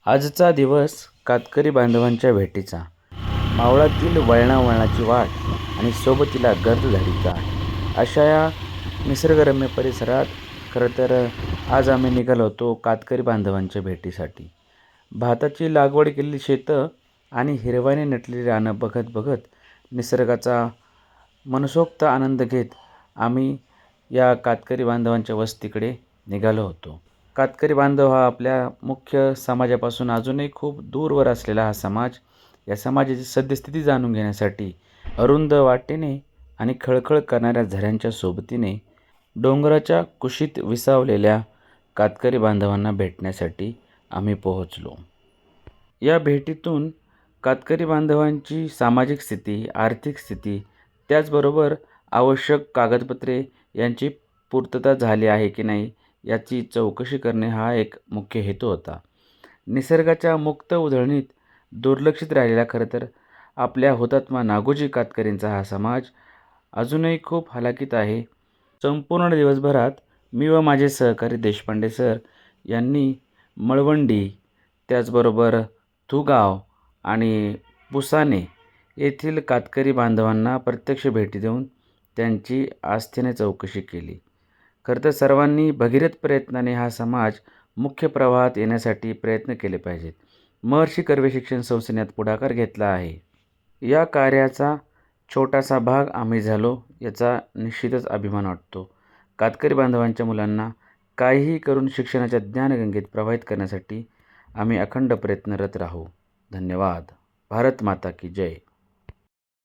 आजचा दिवस कातकरी बांधवांच्या भेटीचा, मावळातील वळणावळणाची वाट आणि सोबतीला गर्दधडीचा अशा या निसर्गरम्य परिसरात खरं तर आज आम्ही निघालो होतो कातकरी बांधवांच्या भेटीसाठी. भाताची लागवड केलेली शेतं आणि हिरव्याने नटलेली रानं बघत बघत निसर्गाचा मनसोक्त आनंद घेत आम्ही या कातकरी बांधवांच्या वस्तीकडे निघालो होतो. कातकरी बांधव हा आपल्या मुख्य समाजापासून अजूनही खूप दूरवर असलेला हा समाज, या समाजाची सद्यस्थिती जाणून घेण्यासाठी अरुंद वाटेने आणि खळखळ करणाऱ्या झऱ्यांच्या सोबतीने डोंगराच्या कुशीत विसावलेल्या कातकरी बांधवांना भेटण्यासाठी आम्ही पोहोचलो. या भेटीतून कातकरी बांधवांची सामाजिक स्थिती, आर्थिक स्थिती, त्याचबरोबर आवश्यक कागदपत्रे यांची पूर्तता झाली आहे की नाही याची चौकशी करणे हा एक मुख्य हेतू होता. निसर्गाच्या मुक्त उधळणीत दुर्लक्षित राहिलेला खरं तर आपल्या हुतात्मा नागोजी कातकरींचा हा समाज अजूनही खूप हालाकीत आहे. संपूर्ण दिवसभरात मी व माझे सहकारी देशपांडे सर यांनी मळवंडी, त्याचबरोबर थुगाव आणि पुसाने येथील कातकरी बांधवांना प्रत्यक्ष भेटी देऊन त्यांची आस्थेने चौकशी केली. खरं तर सर्वांनी भगीरथ प्रयत्नाने हा समाज मुख्य प्रवाहात येण्यासाठी प्रयत्न केले पाहिजेत. महर्षी कर्वे शिक्षण संस्थेने यात पुढाकार घेतला आहे. या कार्याचा छोटासा भाग आम्ही झालो याचा निश्चितच अभिमान वाटतो. कातकरी बांधवांच्या मुलांना काहीही करून शिक्षणाच्या ज्ञानगंगेत प्रवाहित करण्यासाठी आम्ही अखंड प्रयत्नरत राहू. धन्यवाद. भारत माता की जय.